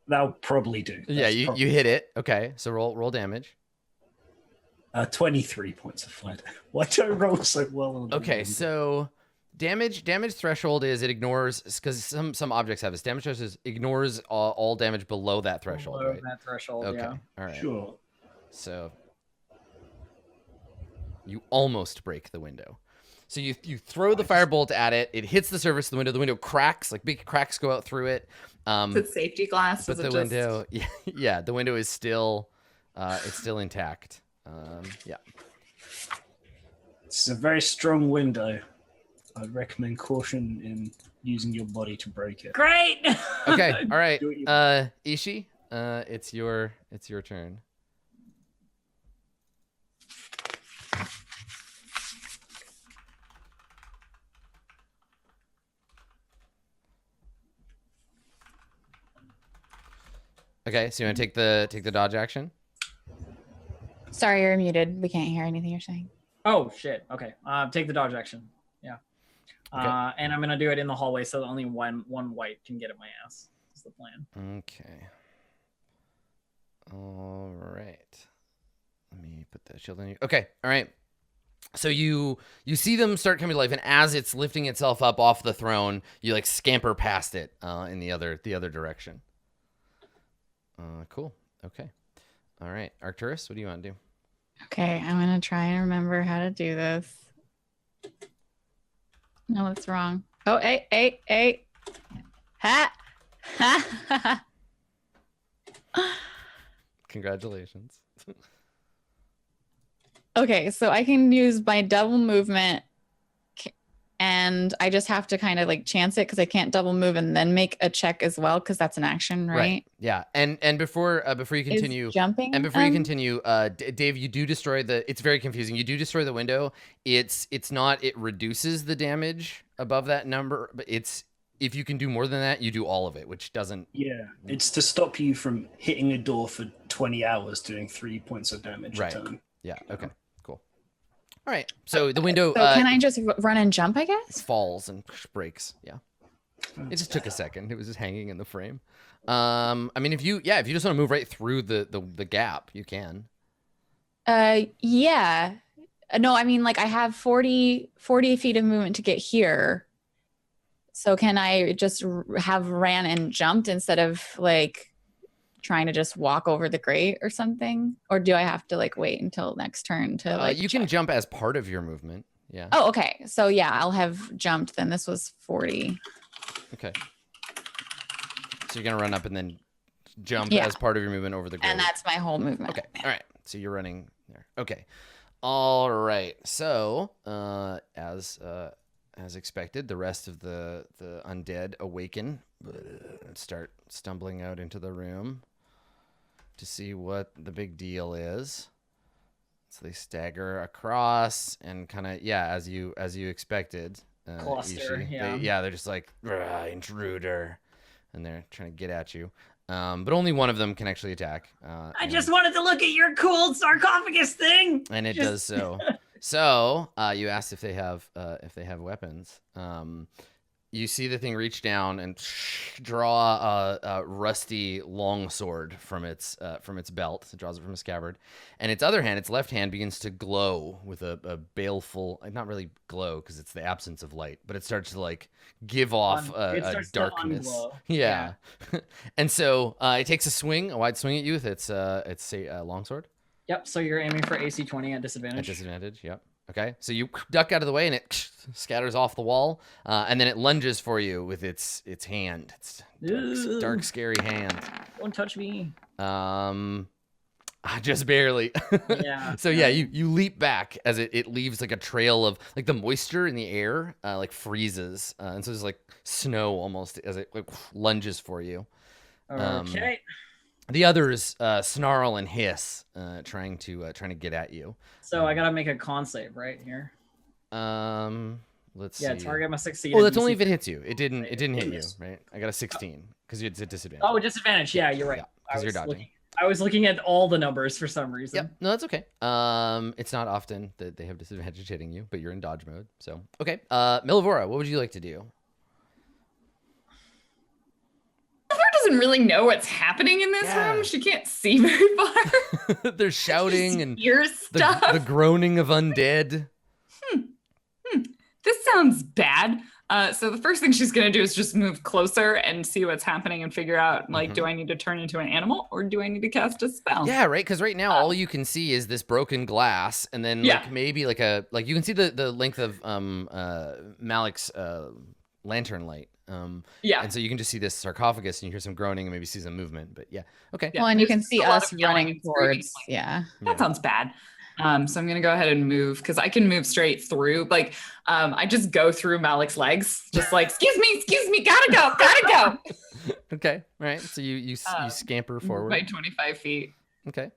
That'll probably do. Yeah, That's you probably- hit it. Okay, so roll damage. 23 points of fire. Why do I roll so well on the Okay, window? so damage threshold is it ignores, because some objects have this. Damage threshold ignores all damage below that threshold, Below right? that threshold. Okay, Yeah. all right. Sure. So you almost break the window. So you throw the firebolt at it. It hits the surface of the window. The window cracks, like big cracks go out through it. Is it safety glass? But Is the it just... window, yeah, the window is still, it's still intact. Yeah. This is a very strong window. I'd recommend caution in using your body to break it. Great. Okay. All right. Do what you Ishi, it's your turn. Okay, so you want to take the dodge action? Sorry, you're muted. We can't hear anything you're saying. Oh shit. Okay. Take the dodge action. Yeah. Okay. And I'm gonna do it in the hallway so that only one white can get at my ass. That's the plan. Okay. All right. Let me put that shield on you. Okay. All right. So you see them start coming to life, and as it's lifting itself up off the throne, you like scamper past it in the other direction. Cool. Okay. All right. Arcturus, what do you want to do? Okay, I'm gonna try and remember how to do this. No, it's wrong. Oh, hey. Ha! Ha! Congratulations. Okay, so I can use my double movement, and I just have to kind of like chance it because I can't double move and then make a check as well because that's an action, right? Yeah. And before you continue, Is jumping. and before you continue, Dave, you do destroy it's very confusing. You do destroy the window. It's not. It reduces the damage above that number, but if you can do more than that, you do all of it, which doesn't. Yeah, it's to stop you from hitting a door for 20 hours doing 3 points of damage Right. a turn. Yeah. Okay. Cool. All right. So the window So can I just run and jump, I guess? falls and breaks. Yeah. It just took a second. It was just hanging in the frame. I mean, if you just want to move right through the gap, you can. Yeah. No, I mean, like I have 40 feet of movement to get here. So can I just have ran and jumped instead of like trying to just walk over the grate or something? Or do I have to like wait until next turn to like You can jump as part of your movement. Yeah. Oh, okay. So yeah, I'll have jumped then. This was 40. Okay. So you're gonna run up and then jump Yeah. as part of your movement over the grate. And that's my whole movement. Okay. All right. So you're running there. Okay. All right. So, as expected, the rest of the undead awaken and start stumbling out into the room to see what the big deal is. So they stagger across and kind of, as you expected. Cluster, Ishi. yeah. They're just like, intruder, and they're trying to get at you. But only one of them can actually attack. I just wanted to look at your cool sarcophagus thing. And it does so. So you asked if they have weapons. You see the thing reach down and draw a rusty longsword from its belt. It draws it from a scabbard, and its other hand, its left hand, begins to glow with a baleful, not really glow because it's the absence of light, but it starts to like give off a darkness. Yeah. And so it takes a wide swing at you with its longsword. Yep. So you're aiming for AC 20 at disadvantage. At disadvantage. Yep. Okay, so you duck out of the way and it scatters off the wall, and then it lunges for you with its hand. It's dark, scary hand. Don't touch me. Just barely. Yeah. So you leap back as it leaves like a trail of like the moisture in the air like freezes, and so there's like snow almost as it like lunges for you. Okay. The others snarl and hiss, trying to get at you. So I gotta make a con save right here. Let's see. Yeah, target must succeed. Oh, that's only if it hits you. It didn't hit you, right? I got a 16 because it's a disadvantage. Oh, disadvantage. Yeah, you're right. Yeah, because you're dodging. I was looking at all the numbers for some reason. Yep. No, that's okay. It's not often that they have disadvantage hitting you, but you're in dodge mode. So okay. Milivora, what would you like to do? Doesn't really know what's happening in this room. She can't see very far. They're shouting and the groaning of undead. This sounds bad. So the first thing she's gonna do is just move closer and see what's happening and figure out like, do I need to turn into an animal or do I need to cast a spell? Yeah, right. Because right now all you can see is this broken glass, and then like maybe you can see the length of Malik's lantern light. And so you can just see this sarcophagus and you hear some groaning and maybe see some movement, but okay. Well, and you can see us running towards, That sounds bad. So I'm gonna go ahead and move because I can move straight through. Like, I just go through Malik's legs, just like, excuse me, gotta go. Okay, all right. So you scamper forward by 25 feet. Okay.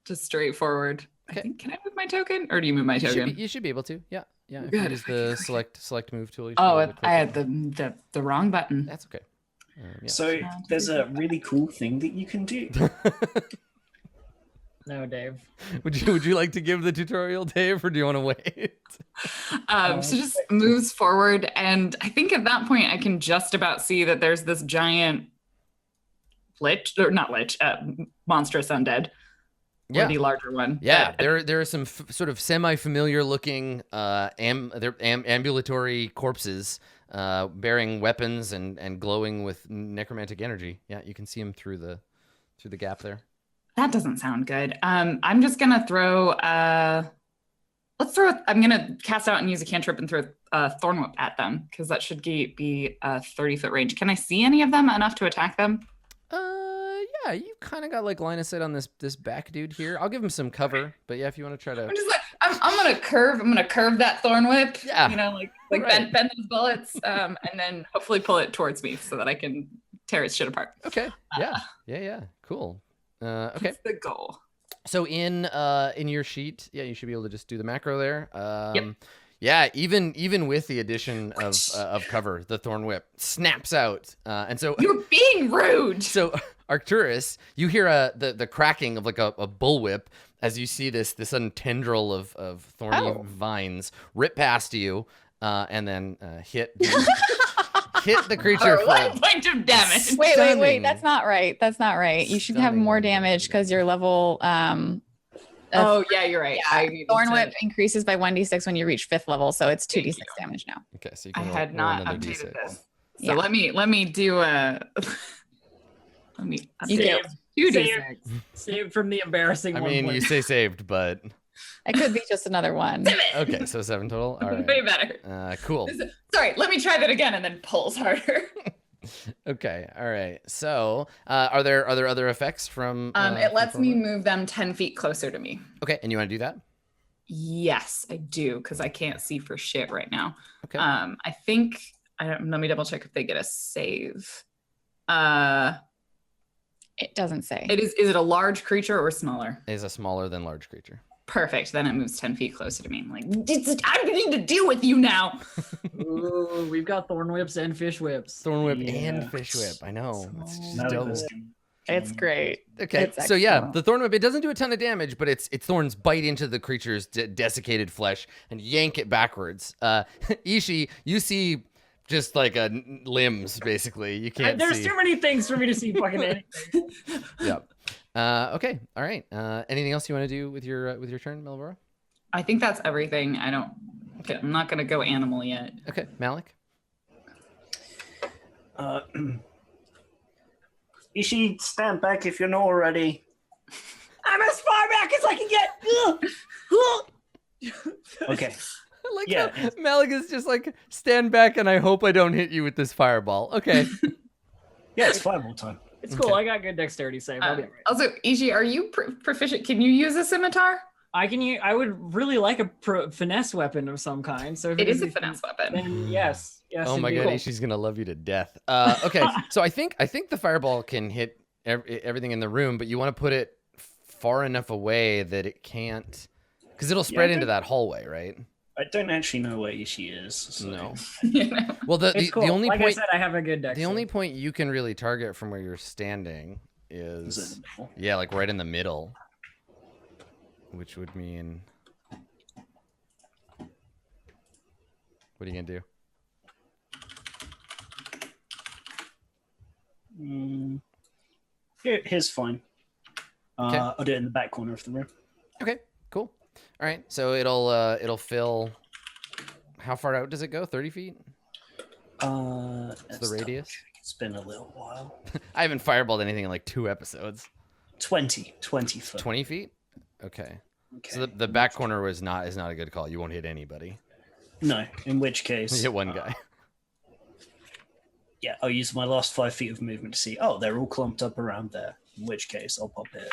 Just straight forward. Okay. I think, can I move my token, or do you move my token? You should be able to. Yeah. If Good. you use the select move tool. I had the wrong button. That's okay. So there's a really cool thing that you can do. No, Dave. Would you like to give the tutorial, Dave, or do you want to wait? So just moves forward, and I think at that point I can just about see that there's this giant monstrous undead. Or the larger one. Yeah, there are some sort of semi-familiar looking ambulatory corpses bearing weapons and glowing with necromantic energy. Yeah, you can see them through the gap there. That doesn't sound good. I'm just gonna throw. I'm gonna cast out and use a cantrip and throw Thorn Whip at them because that should be a 30-foot range. Can I see any of them enough to attack them? Yeah, you kind of got like line of sight on this back dude here. I'll give him some cover, but yeah, if you want to try to, I'm just like I'm gonna curve that Thorn Whip. Yeah, like right. bend those bullets, and then hopefully pull it towards me so that I can tear its shit apart. Okay. Yeah. Cool. Okay. That's the goal. So in your sheet, you should be able to just do the macro there. Yep. Yeah, even with the addition of cover, the thorn whip snaps out, and so You're being rude. So Arcturus, you hear the cracking of like a bullwhip as you see this sudden tendril of thorny vines rip past you, and then hit the creature for 1 point of damage. Wait. Stunning. That's not right. That's not right. You should have Stunning. more damage because your level. Oh yeah, you're right. Yeah, I needed Thorn to- Whip increases by 1d6 when you reach 5th level, so it's 2d6 damage now. Okay, so you I can had roll not another updated D6. this. So Yeah. let me do a. Let me You update do. 2d6. Saved from the embarrassing I one. mean, point. you say saved, but It could be just another one. okay, so 7 total. All Way right, better. cool. Sorry, let me try that again and then pulls harder. Okay, all right. So, are there other effects from? It lets from me Thorn Whip? move them 10 feet closer to me. Okay, and you want to do that? Yes, I do, because I can't see for shit right now. Okay. I think let me double check if they get a save. It doesn't say. Is it a large creature or smaller? Is a smaller than large creature. Perfect. Then it moves 10 feet closer to me. I'm like, I'm getting to deal with you now. Ooh, we've got thorn whips and fish whips. Thorn whip Yeah. and fish whip. I know. It's just Now double. this It's great. Okay, It's so yeah, excellent. the thorn whip, it doesn't do a ton of damage, but its thorns bite into the creature's desiccated flesh and yank it backwards. Ishi, you see just like limbs, basically. You can't There's see. too many things for me to see fucking anything. Yep. Okay, all right. Anything else you want to do with your turn, Melvora? I think that's everything. I'm not going to go animal yet. Okay, Malik? Ishi, stand back if you're not already. I'm as far back as I can get. Okay. I like Yeah. how Malik is just like, stand back and I hope I don't hit you with this fireball. Okay. Yeah, it's fireball time. It's cool. I got good dexterity save. I'll be all right. Also, Ishi, are you proficient? Can you use a scimitar? I would really like a finesse weapon of some kind. So if It is a a finesse weapon. then yes. Oh my god, indeed. Ishi's gonna love you to death. Okay, so I think the fireball can hit everything in the room, but you want to put it far enough away that it can't, because it'll spread into that hallway, right? I don't actually know where Ishi is. So. No. You know? Well, It's cool. the only like point I said, I have a good dex. the only save. point you can really target from where you're standing Is it is in the middle? yeah, like right in the middle, which would mean what are you gonna do? Here's fine. Okay. I'll do it in the back corner of the room. Okay, cool. All right, so it'll fill. How far out does it go? 30 feet? That's the radius? It's been a little while. I haven't fireballed anything in like 2 episodes. 20 foot. 20 feet? Okay. Okay. So the back corner is not a good call. You won't hit anybody. No, in which You case... hit one guy. Yeah, I'll use my last 5 feet of movement to see, oh, they're all clumped up around there. In which case, I'll pop it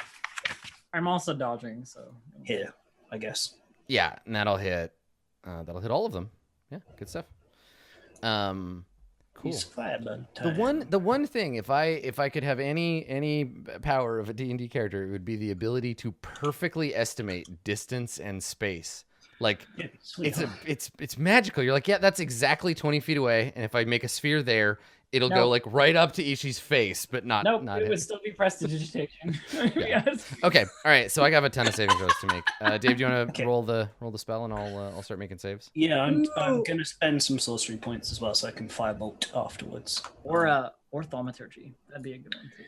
I'm also dodging, so here, I guess. Yeah, and that'll hit all of them. Yeah, good stuff. Cool. Use fireball The time. one thing, if I could have any power of a D&D character, it would be the ability to perfectly estimate distance and space. Like Yeah, sweet. it's magical. You're like, yeah, that's exactly 20 feet away, and if I make a sphere there, it'll go Nope. like right up to Ishi's face, but not nope, not it hit. would still be prestidigitation. Yeah. Yes. Okay, all right. So I have a ton of saving throws to make. Dave, do you want to Okay. roll the spell, and I'll start making saves. Yeah, I'm No. going to spend some sorcery points as well so I can firebolt afterwards. Or thaumaturgy. That'd be a good one too.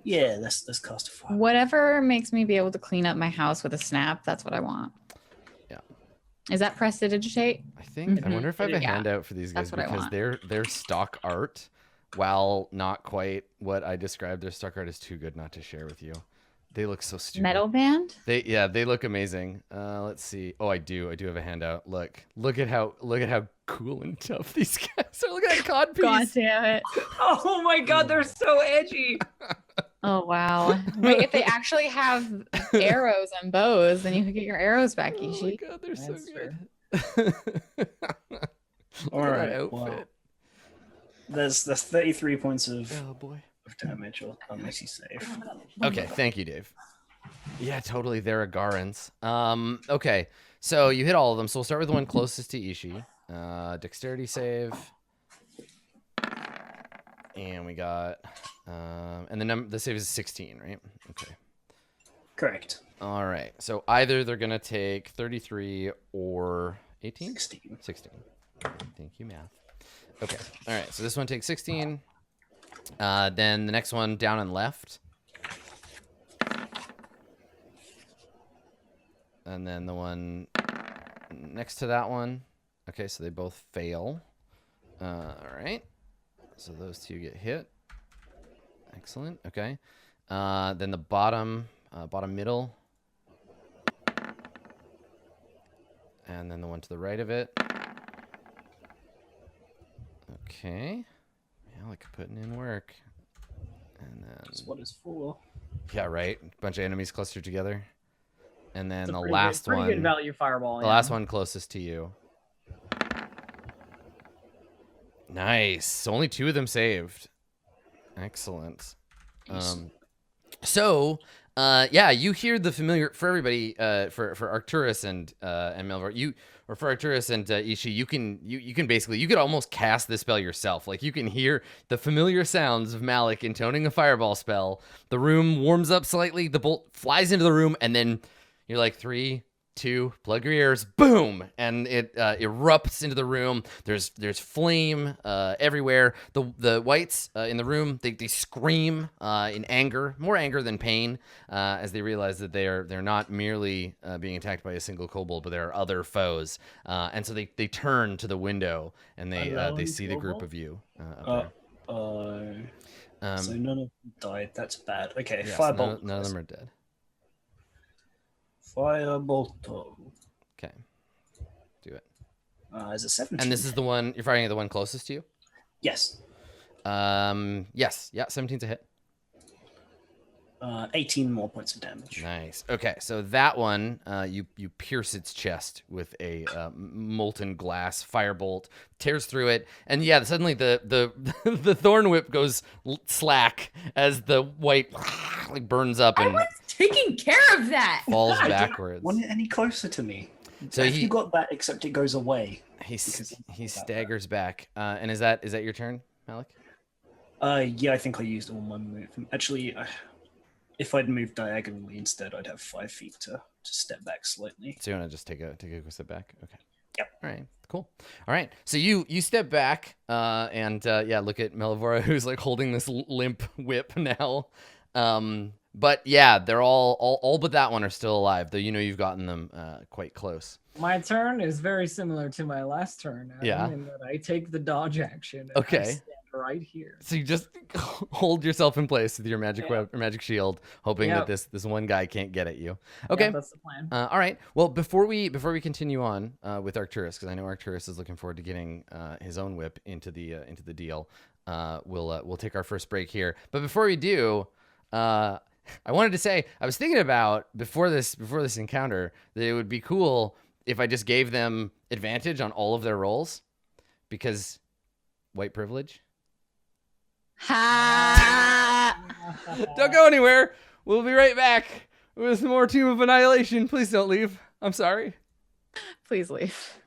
Yeah, let's cast a fire. Whatever makes me be able to clean up my house with a snap, that's what I want. Yeah. Is that prestidigitate? I think. I Mhm. wonder if I have a Yeah, handout for these guys that's what I because want. their stock art, while not quite what I described, their stock art is too good not to share with you. They look so stupid. Metal band? They look amazing. Let's see. Oh, I do have a handout. Look at how cool and tough these guys are. Look at that cod piece. God damn it. Oh my god, they're so edgy. Oh wow. Wait, if they actually have arrows and bows, then you can get your arrows back, Oh my Ishi. god, they're so That's good. All Look at right, that well, outfit. There's 33 points of Oh boy. damage. I'll make you save. Okay, thank you, Dave. Yeah, totally. They're Agarans. Okay, so you hit all of them. So we'll start with the one closest to Ishi. Dexterity save. And we got, and the save is 16, right? Okay. Correct. All right. So either they're gonna take 33 or 18. 16. 16. Thank you, math. Okay. All right. So this one takes 16. Then the next one down and left. And then the one next to that one. Okay, so they both fail. All right. So those two get hit. Excellent. Okay. Then the bottom middle. And then the one to the right of it. Okay. Yeah, like putting in work. And then... That's what it's for. Yeah, right. Bunch of enemies clustered together. And then It's a the pretty last good, one... pretty good value fireball. The last one closest to you. Nice. So only 2 of them saved. Excellent. Yeah, you hear the familiar for everybody. For Arcturus and Melvor, for Arcturus and Ishi, you can basically you could almost cast this spell yourself. Like you can hear the familiar sounds of Malik intoning a fireball spell. The room warms up slightly. The bolt flies into the room, and then you're like 3, 2, plug your ears, boom, and it erupts into the room. There's flame everywhere. The whites in the room they scream in anger, more anger than pain, as they realize that they're not merely being attacked by a single kobold, but there are other foes. And so they turn to the window and they see the group of you. Up there. So none of them died. That's bad. Okay, Yes, firebolt. none of them are dead. Firebolt. Okay, do it. Is it 17? And this is the one you're firing at the one closest to you. Yes. Yes, yeah, 17's a hit. 18 more points of damage. Nice. Okay, so that one, you pierce its chest with a molten glass firebolt, tears through it, and yeah, suddenly the the thorn whip goes slack as the white like burns up I and was taking care of that. falls I didn't backwards. want it any closer to me. So You got that, except it goes away. he because he staggers back. And is that your turn, Malik? Yeah, I think I used all my movement. Actually, if I'd moved diagonally instead, I'd have 5 feet to step back slightly. So you want to just take a quick step back? Okay. Yep. All right. Cool. All right. So you step back and look at Melivora, who's like holding this limp whip now. But yeah, they're all but that one are still alive, though you know you've gotten them quite close. My turn is very similar to my last turn. Adam, Yeah. in that I take the dodge action. And Okay. I stand right here. So you just hold yourself in place with your magic magic shield, hoping that this one guy can't get at you. Okay. Yeah, that's the plan. All right. Well, before we continue on with Arcturus, because I know Arcturus is looking forward to getting his own whip into the deal, we'll take our first break here. But before we do, I wanted to say I was thinking about before this encounter that it would be cool if I just gave them advantage on all of their rolls, because white privilege. Ha! Don't go anywhere. We'll be right back with more Tomb of Annihilation. Please don't leave. I'm sorry. Please leave.